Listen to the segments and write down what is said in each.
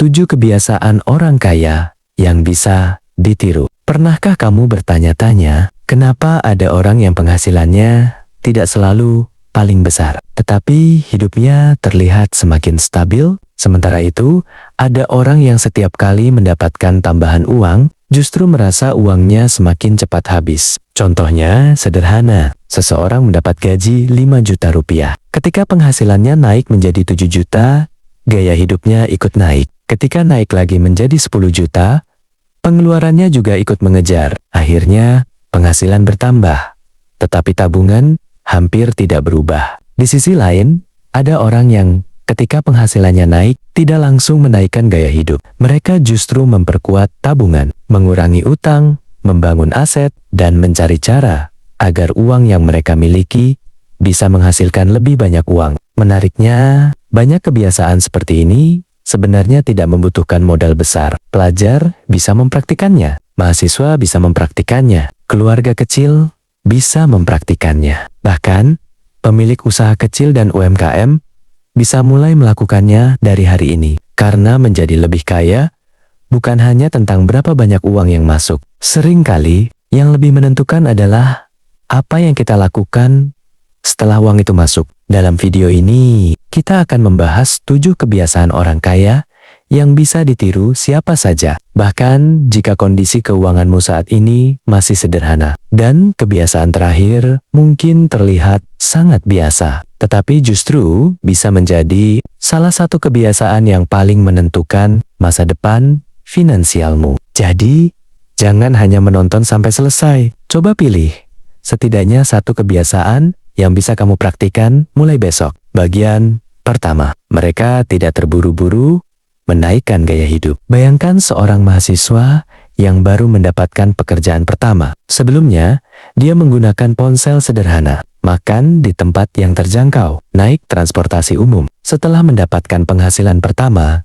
7 kebiasaan orang kaya yang bisa ditiru. Pernahkah kamu bertanya-tanya, kenapa ada orang yang penghasilannya tidak selalu paling besar, tetapi hidupnya terlihat semakin stabil? Sementara itu, ada orang yang setiap kali mendapatkan tambahan uang, justru merasa uangnya semakin cepat habis. Contohnya sederhana, seseorang mendapat gaji 5 juta rupiah. Ketika penghasilannya naik menjadi 7 juta, gaya hidupnya ikut naik. Ketika naik lagi menjadi 10 juta, pengeluarannya juga ikut mengejar. Akhirnya, penghasilan bertambah, tetapi tabungan hampir tidak berubah. Di sisi lain, ada orang yang ketika penghasilannya naik, tidak langsung menaikkan gaya hidup. Mereka justru memperkuat tabungan, mengurangi utang, membangun aset, dan mencari cara agar uang yang mereka miliki bisa menghasilkan lebih banyak uang. Menariknya, banyak kebiasaan seperti ini sebenarnya tidak membutuhkan modal besar. Pelajar bisa mempraktikannya, mahasiswa bisa mempraktikannya, keluarga kecil bisa mempraktikannya. Bahkan, pemilik usaha kecil dan UMKM bisa mulai melakukannya dari hari ini. Karena menjadi lebih kaya bukan hanya tentang berapa banyak uang yang masuk. Seringkali yang lebih menentukan adalah apa yang kita lakukan setelah uang itu masuk. Dalam video ini, kita akan membahas 7 kebiasaan orang kaya yang bisa ditiru siapa saja, bahkan jika kondisi keuanganmu saat ini masih sederhana. Dan kebiasaan terakhir mungkin terlihat sangat biasa, tetapi justru bisa menjadi salah satu kebiasaan yang paling menentukan masa depan finansialmu. Jadi, jangan hanya menonton sampai selesai. Coba pilih setidaknya satu kebiasaan yang bisa kamu praktikan mulai besok. Bagian pertama, mereka tidak terburu-buru menaikkan gaya hidup. Bayangkan seorang mahasiswa yang baru mendapatkan pekerjaan pertama. Sebelumnya, dia menggunakan ponsel sederhana, makan di tempat yang terjangkau, naik transportasi umum. Setelah mendapatkan penghasilan pertama,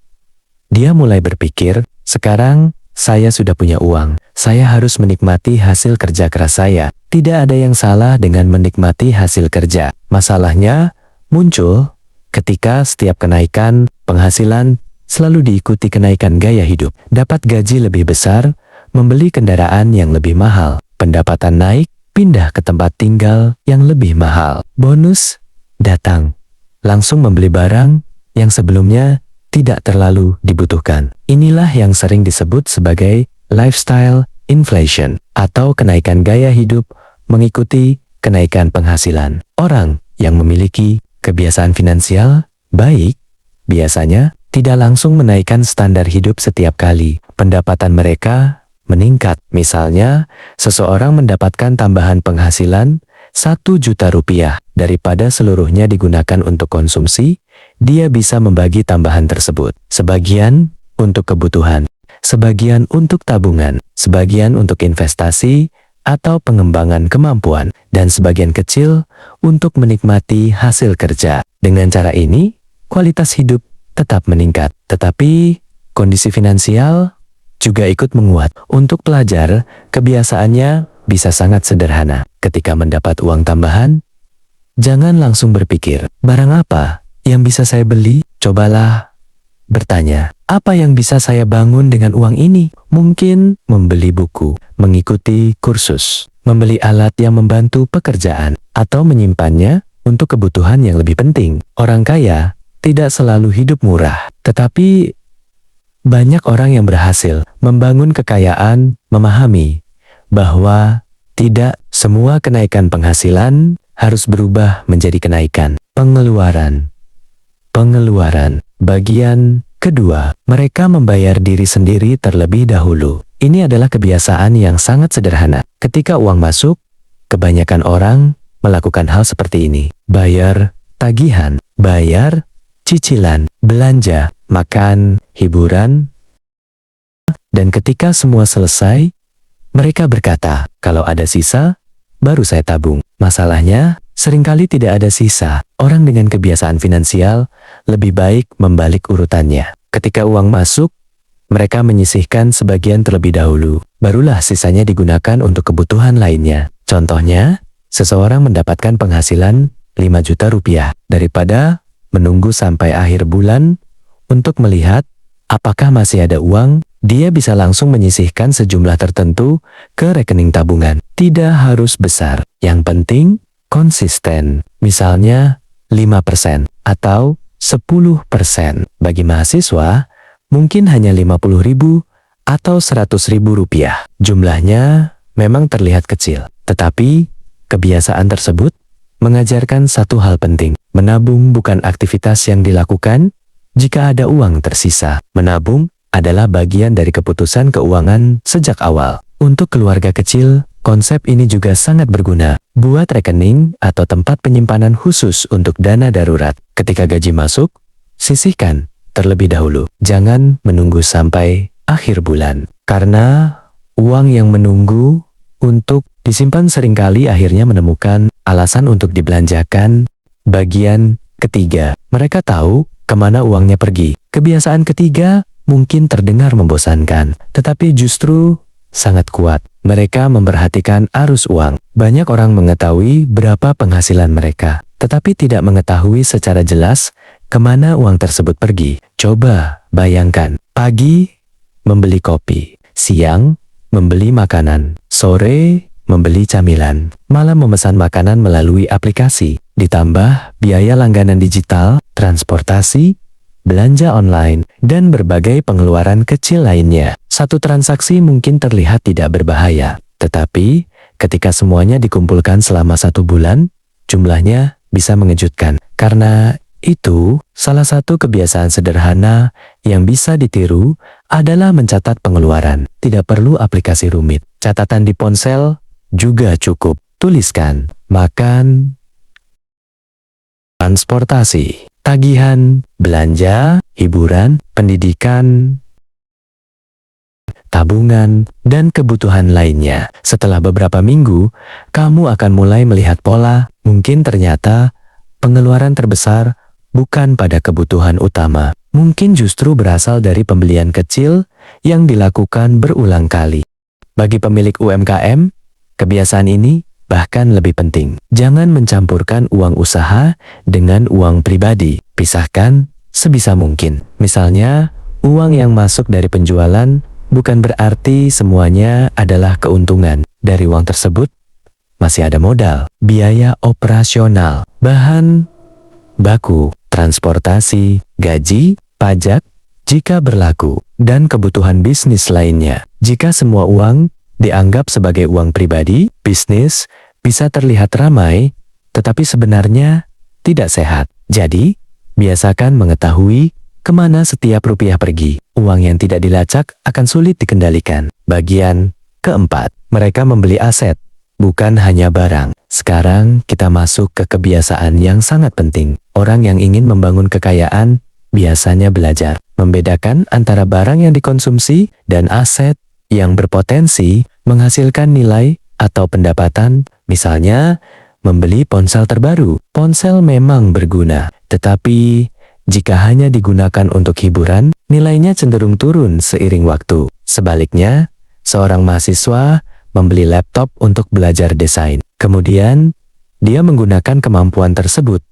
dia mulai berpikir, sekarang saya sudah punya uang, saya harus menikmati hasil kerja keras saya. Tidak ada yang salah dengan menikmati hasil kerja. Masalahnya muncul ketika setiap kenaikan penghasilan selalu diikuti kenaikan gaya hidup. Dapat gaji lebih besar, membeli kendaraan yang lebih mahal. Pendapatan naik, pindah ke tempat tinggal yang lebih mahal. Bonus datang, langsung membeli barang yang sebelumnya tidak terlalu dibutuhkan. Inilah yang sering disebut sebagai lifestyle inflation, atau kenaikan gaya hidup mengikuti kenaikan penghasilan. Orang yang memiliki kebiasaan finansial baik biasanya tidak langsung menaikkan standar hidup setiap kali pendapatan mereka meningkat. Misalnya, seseorang mendapatkan tambahan penghasilan 1 juta rupiah. Daripada seluruhnya digunakan untuk konsumsi, dia bisa membagi tambahan tersebut. Sebagian untuk kebutuhan, sebagian untuk tabungan, sebagian untuk investasi atau pengembangan kemampuan, dan sebagian kecil untuk menikmati hasil kerja. Dengan cara ini, kualitas hidup tetap meningkat, tetapi kondisi finansial juga ikut menguat. Untuk pelajar, kebiasaannya bisa sangat sederhana. Ketika mendapat uang tambahan, jangan langsung berpikir, barang apa yang bisa saya beli? Cobalah bertanya, apa yang bisa saya bangun dengan uang ini? Mungkin membeli buku, mengikuti kursus, membeli alat yang membantu pekerjaan, atau menyimpannya untuk kebutuhan yang lebih penting. Orang kaya tidak selalu hidup murah, tetapi banyak orang yang berhasil membangun kekayaan, memahami bahwa tidak semua kenaikan penghasilan harus berubah menjadi kenaikan pengeluaran. Bagian kedua, mereka membayar diri sendiri terlebih dahulu. Ini adalah kebiasaan yang sangat sederhana. Ketika uang masuk, kebanyakan orang melakukan hal seperti ini. Bayar tagihan, bayar cicilan, belanja, makan, hiburan. Dan ketika semua selesai, mereka berkata, kalau ada sisa, baru saya tabung. Masalahnya, seringkali tidak ada sisa. Orang dengan kebiasaan finansial lebih baik membalik urutannya. Ketika uang masuk, mereka menyisihkan sebagian terlebih dahulu. Barulah sisanya digunakan untuk kebutuhan lainnya. Contohnya, seseorang mendapatkan penghasilan 5 juta rupiah. Daripada menunggu sampai akhir bulan untuk melihat apakah masih ada uang, dia bisa langsung menyisihkan sejumlah tertentu ke rekening tabungan. Tidak harus besar, yang penting konsisten. Misalnya 5% atau 10%. Bagi mahasiswa, mungkin hanya 50.000 atau 100.000 rupiah. Jumlahnya memang terlihat kecil, tetapi kebiasaan tersebut mengajarkan satu hal penting. Menabung bukan aktivitas yang dilakukan jika ada uang tersisa. Menabung adalah bagian dari keputusan keuangan sejak awal. Untuk keluarga kecil, konsep ini juga sangat berguna. Buat rekening atau tempat penyimpanan khusus untuk dana darurat. Ketika gaji masuk, sisihkan terlebih dahulu. Jangan menunggu sampai akhir bulan. Karena uang yang menunggu untuk disimpan seringkali akhirnya menemukan alasan untuk dibelanjakan. Bagian ketiga, mereka tahu kemana uangnya pergi. Kebiasaan ketiga mungkin terdengar membosankan, tetapi justru sangat kuat. Mereka memperhatikan arus uang. Banyak orang mengetahui berapa penghasilan mereka, tetapi tidak mengetahui secara jelas kemana uang tersebut pergi. Coba bayangkan, pagi membeli kopi, siang membeli makanan, sore membeli camilan, malam memesan makanan melalui aplikasi, ditambah biaya langganan digital, transportasi, belanja online, dan berbagai pengeluaran kecil lainnya. Satu transaksi mungkin terlihat tidak berbahaya, tetapi ketika semuanya dikumpulkan selama 1 bulan, jumlahnya bisa mengejutkan. Karena itu, salah satu kebiasaan sederhana yang bisa ditiru adalah mencatat pengeluaran. Tidak perlu aplikasi rumit. Catatan di ponsel juga cukup. Tuliskan makan, transportasi, tagihan, belanja, hiburan, pendidikan, tabungan, dan kebutuhan lainnya. Setelah beberapa minggu, kamu akan mulai melihat pola. Mungkin ternyata pengeluaran terbesar bukan pada kebutuhan utama. Mungkin justru berasal dari pembelian kecil yang dilakukan berulang kali. Bagi pemilik UMKM, kebiasaan ini bahkan lebih penting. Jangan mencampurkan uang usaha dengan uang pribadi. Pisahkan sebisa mungkin. Misalnya, uang yang masuk dari penjualan bukan berarti semuanya adalah keuntungan. Dari uang tersebut, masih ada modal, biaya operasional, bahan baku, transportasi, gaji, pajak, jika berlaku, dan kebutuhan bisnis lainnya. Jika semua uang dianggap sebagai uang pribadi, bisnis bisa terlihat ramai, tetapi sebenarnya tidak sehat. Jadi, biasakan mengetahui kemana setiap rupiah pergi. Uang yang tidak dilacak akan sulit dikendalikan. Bagian keempat, mereka membeli aset, bukan hanya barang. Sekarang kita masuk ke kebiasaan yang sangat penting. Orang yang ingin membangun kekayaan biasanya belajar membedakan antara barang yang dikonsumsi dan aset yang berpotensi menghasilkan nilai atau pendapatan. Misalnya, membeli ponsel terbaru. Ponsel memang berguna, tetapi jika hanya digunakan untuk hiburan, nilainya cenderung turun seiring waktu. Sebaliknya, seorang mahasiswa membeli laptop untuk belajar desain. Kemudian, dia menggunakan kemampuan tersebut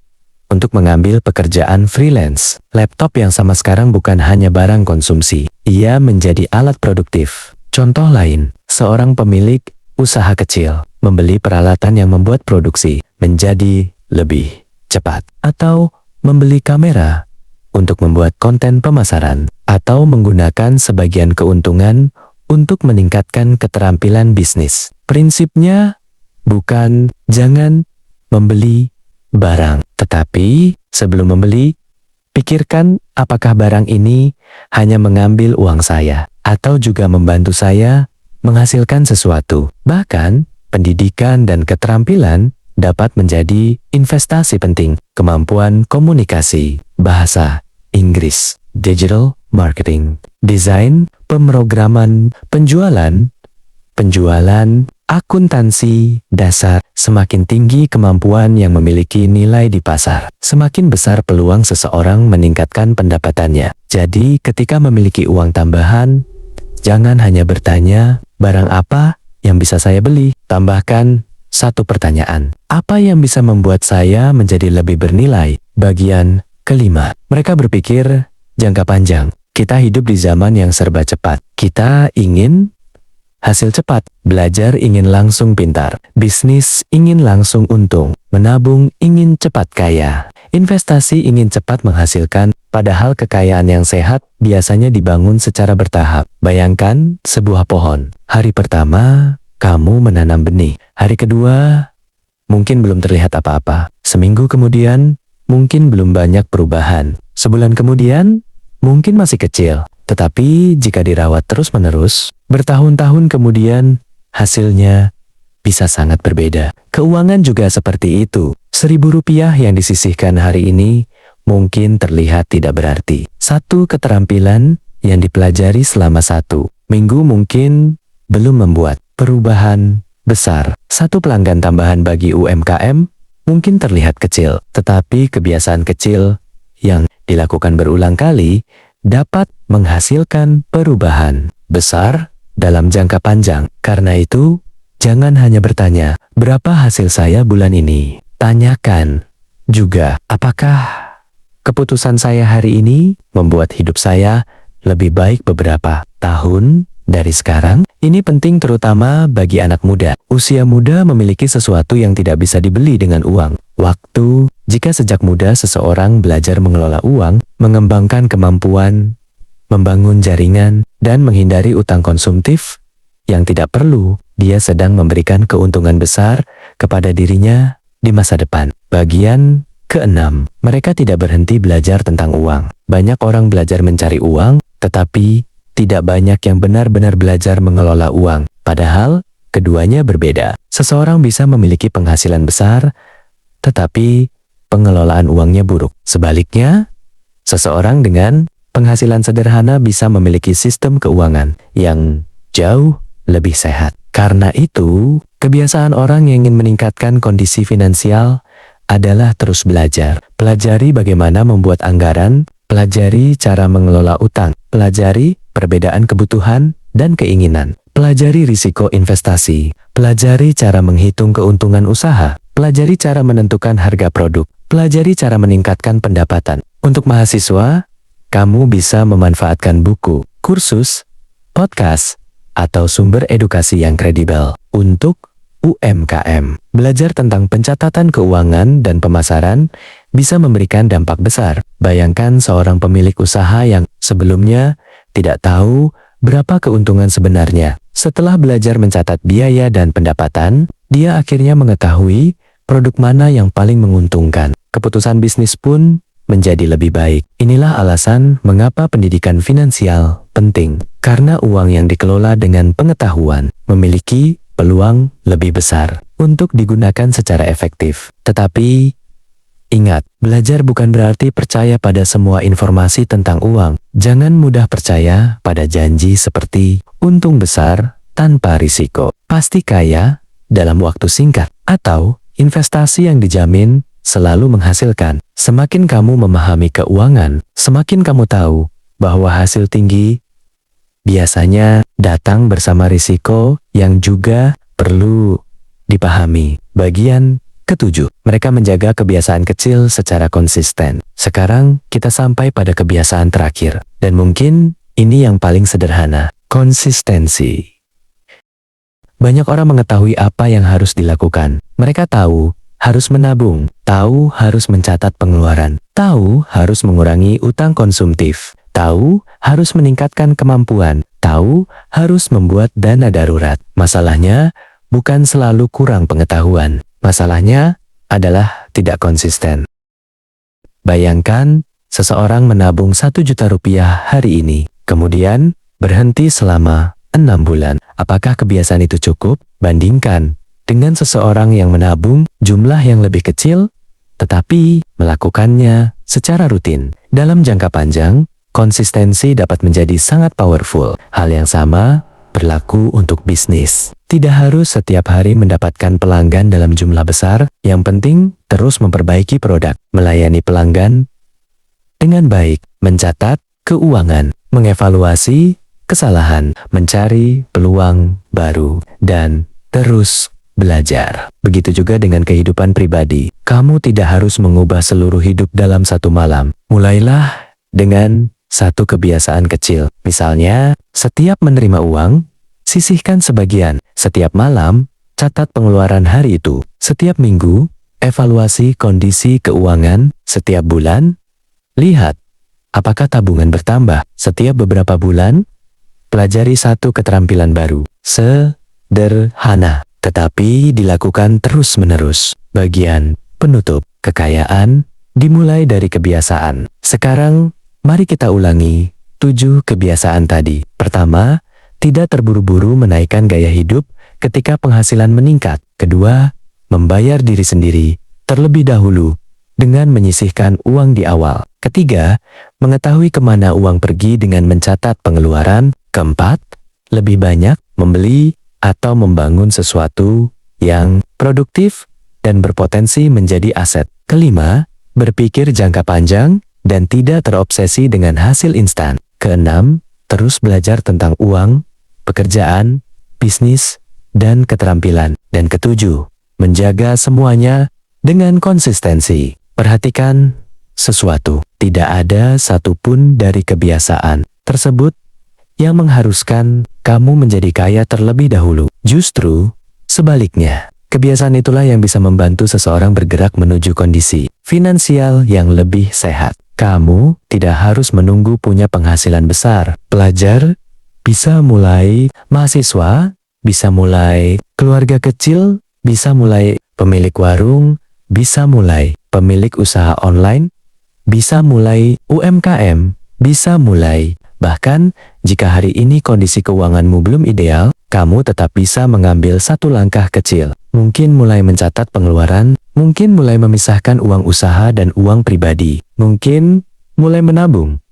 untuk mengambil pekerjaan freelance. Laptop yang sama sekarang bukan hanya barang konsumsi, ia menjadi alat produktif. Contoh lain, seorang pemilik usaha kecil membeli peralatan yang membuat produksi menjadi lebih cepat, atau membeli kamera untuk membuat konten pemasaran, atau menggunakan sebagian keuntungan untuk meningkatkan keterampilan bisnis. Prinsipnya bukan jangan membeli barang, tetapi sebelum membeli, pikirkan apakah barang ini hanya mengambil uang saya atau juga membantu saya menghasilkan sesuatu. Bahkan, pendidikan dan keterampilan dapat menjadi investasi penting. Kemampuan komunikasi, bahasa Inggris, digital marketing, desain, pemrograman, penjualan, akuntansi dasar. Semakin tinggi kemampuan yang memiliki nilai di pasar, semakin besar peluang seseorang meningkatkan pendapatannya. Jadi, ketika memiliki uang tambahan, jangan hanya bertanya, barang apa yang bisa saya beli? Tambahkan satu pertanyaan, apa yang bisa membuat saya menjadi lebih bernilai? Bagian kelima, mereka berpikir jangka panjang. Kita hidup di zaman yang serba cepat. Kita ingin hasil cepat, belajar ingin langsung pintar, bisnis ingin langsung untung, menabung ingin cepat kaya, investasi ingin cepat menghasilkan, padahal kekayaan yang sehat biasanya dibangun secara bertahap. Bayangkan sebuah pohon. Hari pertama, kamu menanam benih. Hari kedua, mungkin belum terlihat apa-apa. Seminggu kemudian, mungkin belum banyak perubahan. Sebulan kemudian, mungkin masih kecil. Tetapi jika dirawat terus-menerus, bertahun-tahun kemudian, hasilnya bisa sangat berbeda. Keuangan juga seperti itu. Rp1.000 yang disisihkan hari ini mungkin terlihat tidak berarti. Satu keterampilan yang dipelajari selama 1 minggu mungkin belum membuat perubahan besar. Satu pelanggan tambahan bagi UMKM mungkin terlihat kecil, tetapi kebiasaan kecil yang dilakukan berulang kali dapat menghasilkan perubahan besar dalam jangka panjang. Karena itu, jangan hanya bertanya, berapa hasil saya bulan ini? Tanyakan juga, apakah keputusan saya hari ini membuat hidup saya lebih baik beberapa tahun dari sekarang? Ini penting terutama bagi anak muda. Usia muda memiliki sesuatu yang tidak bisa dibeli dengan uang. Waktu. Jika sejak muda seseorang belajar mengelola uang, mengembangkan kemampuan, membangun jaringan, dan menghindari utang konsumtif yang tidak perlu, dia sedang memberikan keuntungan besar kepada dirinya di masa depan. Bagian ke-6, mereka tidak berhenti belajar tentang uang. Banyak orang belajar mencari uang, tetapi tidak banyak yang benar-benar belajar mengelola uang. Padahal, keduanya berbeda. Seseorang bisa memiliki penghasilan besar, tetapi pengelolaan uangnya buruk. Sebaliknya, seseorang dengan penghasilan sederhana bisa memiliki sistem keuangan yang jauh lebih sehat. Karena itu, kebiasaan orang yang ingin meningkatkan kondisi finansial adalah terus belajar. Pelajari bagaimana membuat anggaran, pelajari cara mengelola utang, pelajari perbedaan kebutuhan dan keinginan, pelajari risiko investasi, pelajari cara menghitung keuntungan usaha, pelajari cara menentukan harga produk, pelajari cara meningkatkan pendapatan. Untuk mahasiswa, kamu bisa memanfaatkan buku, kursus, podcast, atau sumber edukasi yang kredibel. Untuk UMKM, belajar tentang pencatatan keuangan dan pemasaran bisa memberikan dampak besar. Bayangkan seorang pemilik usaha yang sebelumnya tidak tahu berapa keuntungan sebenarnya. Setelah belajar mencatat biaya dan pendapatan, dia akhirnya mengetahui produk mana yang paling menguntungkan. Keputusan bisnis pun menjadi lebih baik. Inilah alasan mengapa pendidikan finansial penting. Karena uang yang dikelola dengan pengetahuan memiliki peluang lebih besar untuk digunakan secara efektif. Tetapi, ingat, belajar bukan berarti percaya pada semua informasi tentang uang. Jangan mudah percaya pada janji seperti untung besar tanpa risiko, pasti kaya dalam waktu singkat, atau investasi yang dijamin selalu menghasilkan. Semakin kamu memahami keuangan, semakin kamu tahu bahwa hasil tinggi biasanya datang bersama risiko yang juga perlu dipahami. Bagian ke-7, mereka menjaga kebiasaan kecil secara konsisten. Sekarang kita sampai pada kebiasaan terakhir, dan mungkin ini yang paling sederhana, konsistensi. Banyak orang mengetahui apa yang harus dilakukan. Mereka tahu harus menabung, tahu harus mencatat pengeluaran, tahu harus mengurangi utang konsumtif, tahu harus meningkatkan kemampuan, tahu harus membuat dana darurat. Masalahnya bukan selalu kurang pengetahuan. Masalahnya adalah tidak konsisten. Bayangkan seseorang menabung Rp1.000.000 hari ini, kemudian berhenti selama 6 bulan. Apakah kebiasaan itu cukup? Bandingkan dengan seseorang yang menabung jumlah yang lebih kecil, tetapi melakukannya secara rutin. Dalam jangka panjang, konsistensi dapat menjadi sangat powerful. Hal yang sama berlaku untuk bisnis. Tidak harus setiap hari mendapatkan pelanggan dalam jumlah besar, yang penting terus memperbaiki produk, melayani pelanggan dengan baik, mencatat keuangan, mengevaluasi kesalahan, mencari peluang baru, dan terus belajar. Begitu juga dengan kehidupan pribadi. Kamu tidak harus mengubah seluruh hidup dalam 1 malam. Mulailah dengan satu kebiasaan kecil. Misalnya, setiap menerima uang, sisihkan sebagian. Setiap malam, catat pengeluaran hari itu. Setiap minggu, evaluasi kondisi keuangan. Setiap bulan, lihat apakah tabungan bertambah. Setiap beberapa bulan, pelajari satu keterampilan baru. Sederhana, tetapi dilakukan terus-menerus. Bagian penutup, kekayaan dimulai dari kebiasaan. Sekarang, mari kita ulangi 7 kebiasaan tadi. Pertama, tidak terburu-buru menaikkan gaya hidup ketika penghasilan meningkat. Kedua, membayar diri sendiri terlebih dahulu dengan menyisihkan uang di awal. Ketiga, mengetahui kemana uang pergi dengan mencatat pengeluaran. Keempat, lebih banyak membeli atau membangun sesuatu yang produktif dan berpotensi menjadi aset. Kelima, berpikir jangka panjang dan tidak terobsesi dengan hasil instan. Keenam, terus belajar tentang uang, pekerjaan, bisnis, dan keterampilan. Dan ketujuh, menjaga semuanya dengan konsistensi. Perhatikan sesuatu. Tidak ada satupun dari kebiasaan tersebut yang mengharuskan kamu menjadi kaya terlebih dahulu. Justru sebaliknya, kebiasaan itulah yang bisa membantu seseorang bergerak menuju kondisi finansial yang lebih sehat. Kamu tidak harus menunggu punya penghasilan besar. Pelajar bisa mulai, mahasiswa bisa mulai, keluarga kecil bisa mulai, pemilik warung bisa mulai, pemilik usaha online bisa mulai, UMKM bisa mulai. Bahkan, jika hari ini kondisi keuanganmu belum ideal, kamu tetap bisa mengambil satu langkah kecil. Mungkin mulai mencatat pengeluaran, mungkin mulai memisahkan uang usaha dan uang pribadi, mungkin mulai menabung,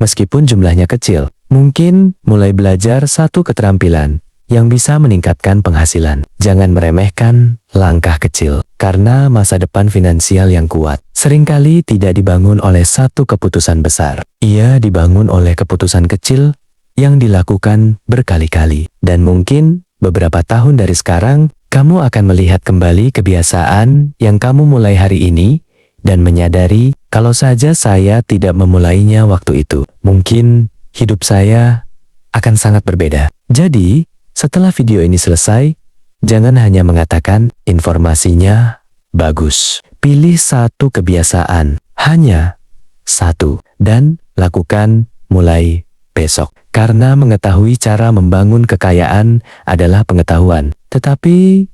meskipun jumlahnya kecil, mungkin mulai belajar satu keterampilan yang bisa meningkatkan penghasilan. Jangan meremehkan langkah kecil, karena masa depan finansial yang kuat seringkali tidak dibangun oleh satu keputusan besar. Ia dibangun oleh keputusan kecil yang dilakukan berkali-kali. Dan mungkin beberapa tahun dari sekarang, kamu akan melihat kembali kebiasaan yang kamu mulai hari ini dan menyadari kalau saja saya tidak memulainya waktu itu, mungkin hidup saya akan sangat berbeda. Jadi, setelah video ini selesai, jangan hanya mengatakan informasinya bagus. Pilih satu kebiasaan, hanya satu, dan lakukan mulai besok. Karena mengetahui cara membangun kekayaan adalah pengetahuan, tetapi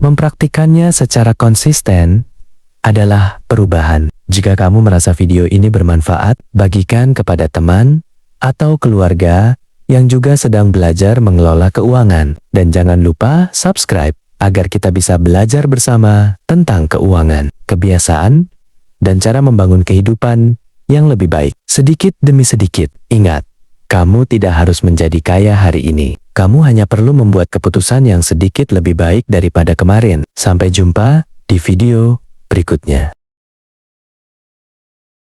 mempraktikannya secara konsisten adalah perubahan. Jika kamu merasa video ini bermanfaat, bagikan kepada teman atau keluarga yang juga sedang belajar mengelola keuangan. Dan jangan lupa subscribe agar kita bisa belajar bersama tentang keuangan, kebiasaan, dan cara membangun kehidupan yang lebih baik. Sedikit demi sedikit, ingat, kamu tidak harus menjadi kaya hari ini. Kamu hanya perlu membuat keputusan yang sedikit lebih baik daripada kemarin. Sampai jumpa di video berikutnya.